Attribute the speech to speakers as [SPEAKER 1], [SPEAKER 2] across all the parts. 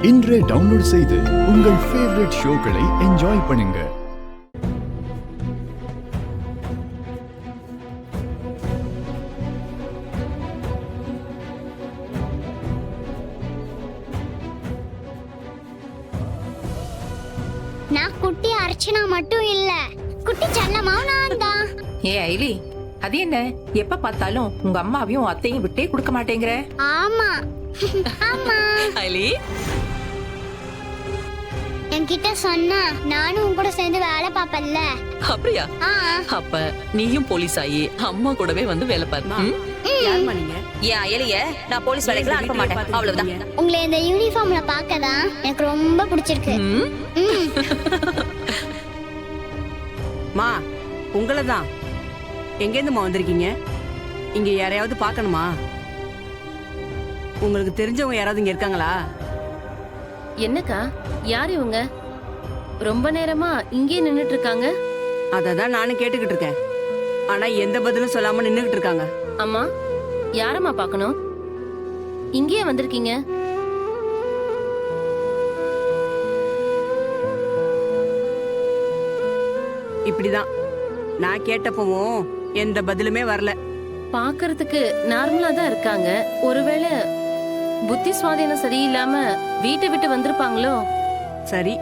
[SPEAKER 1] இன்றே டவுன்லோட் செய்து உங்கள் ஃபேவரட் ஷோக்களை என்ஜாய் பண்ணுங்க.
[SPEAKER 2] நான் குட்டி அர்ச்சனா மட்டும் இல்ல, குட்டி செல்லமாவும் நான் தான்.
[SPEAKER 3] ஏ ஐலி, அது என்ன எப்ப பார்த்தாலும் உங்க அம்மாவையும் அத்தையும் விட்டே கொடுக்க மாட்டேங்கிற?
[SPEAKER 2] ஆமா ஆமா,
[SPEAKER 4] ஐலி
[SPEAKER 2] என்கிட்ட சொன்னா நானும் உன் கூட சேர்ந்து வேலை பாப்பல்ல.
[SPEAKER 4] அப்படியா? அப்ப நீயும் போலீஸ் ஆகி அம்மா கூடவே வந்து வேலை பாரு.
[SPEAKER 5] யாருமா நீங்க?
[SPEAKER 6] ஏன் அயலிய நான் போலீஸ் வேலைக்கு அனுப்ப மாட்டேன், அவ்வளவுதான்.
[SPEAKER 2] உங்களை இந்த யூனிஃபார்ம்ல பார்க்கதான் எனக்கு ரொம்ப பிடிச்சிருக்கு.
[SPEAKER 5] மா, உங்களை தான். எங்கேருந்துமா வந்திருக்கீங்க? இங்க யாரையாவது பார்க்கணுமா? உங்களுக்கு தெரிஞ்சவங்க யாராவது இங்க இருக்காங்களா?
[SPEAKER 7] என்னக்கா, யார் இவங்க? ரொம்ப நேரமா இங்கே நின்னுட்டு இருக்காங்க.
[SPEAKER 5] அததான் நானும் கேட்டுக்கிட்டு இருக்கேன். ஆனா எந்த பதிலும் சொல்லாம நின்னுகிட்டு இருக்காங்க.
[SPEAKER 7] அம்மா, யாரம்மா பார்க்கணும்? இங்கேயே வந்திருக்கீங்க?
[SPEAKER 5] இப்படிதான் நான் கேட்டப்பவும் எந்த பதிலுமே வரல.
[SPEAKER 7] பாக்குறதுக்கு நார்மலா தான் இருக்காங்க. ஒருவேளை புத்தி சுவாதீனம் சரியில்லாம வீட்டை விட்டு வந்திருப்பாங்களோ?
[SPEAKER 5] சரி,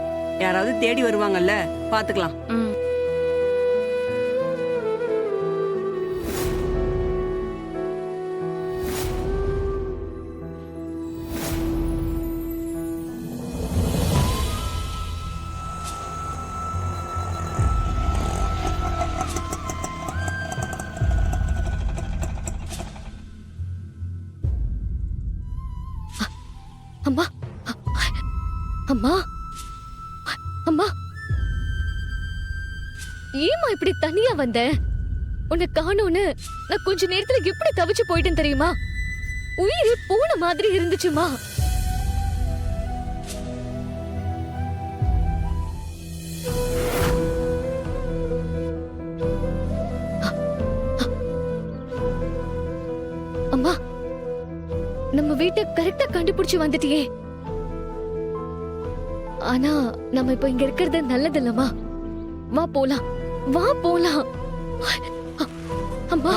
[SPEAKER 5] யாராவது தேடி வருவாங்கல்ல, பாத்துக்கலாம்.
[SPEAKER 8] அம்மா, அம்மா, அம்மா, ஏமா இப்படி தனியா வந்த? உன்னை காணோன்னு நான் கொஞ்ச நேரத்துல எப்படி தவிச்சு போயிட்டேன் தெரியுமா? உயிரே போன மாதிரி இருந்துச்சுமா. அம்மா, நம்ம வீட்டை கரெக்டா கண்டுபிடிச்சு வந்துட்டியே. ஆனா நம்ம இப்ப இங்க இருக்கிறது நல்லது இல்லம்மா. வா போலாம், வா போலாம். அம்மா,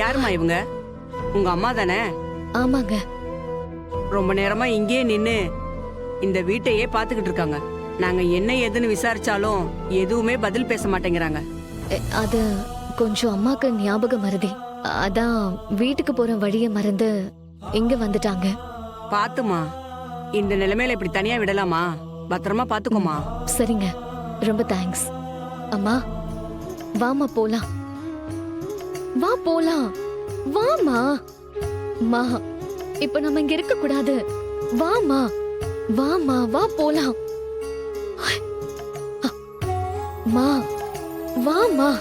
[SPEAKER 5] யாருமா இவங்க? உங்க அம்மா தானே?
[SPEAKER 8] ஆமாங்க.
[SPEAKER 5] ரொம்ப நேரமா இங்கே நின்னு இந்த வீட்டையே பாத்துக்கிட்டு இருக்காங்க. நாங்க என்ன ஏதுன்னு விசாரிச்சாலும் எதுவுமே பதில் பேச மாட்டேங்கிறாங்க.
[SPEAKER 8] அது கொஞ்சம் அம்மாக்கு ஞாபகம் மறதி. அதான் வீட்டுக்கு போற வழிய மறந்து இங்க வந்துட்டாங்க.
[SPEAKER 5] பாத்துமா, இந்த நிலைமையில இப்படி தனியா விடலாமா? பத்திரமா பாத்துக்கோமா.
[SPEAKER 8] சரிங்க, ரொம்ப தேங்க்ஸ். அம்மா, வாமா போலாம், வா போலாம், வாமா. மா, இப்ப நம்ம இங்க இருக்க கூடாது. வாமா, வாமா, வா போலாம். மா, வாமா.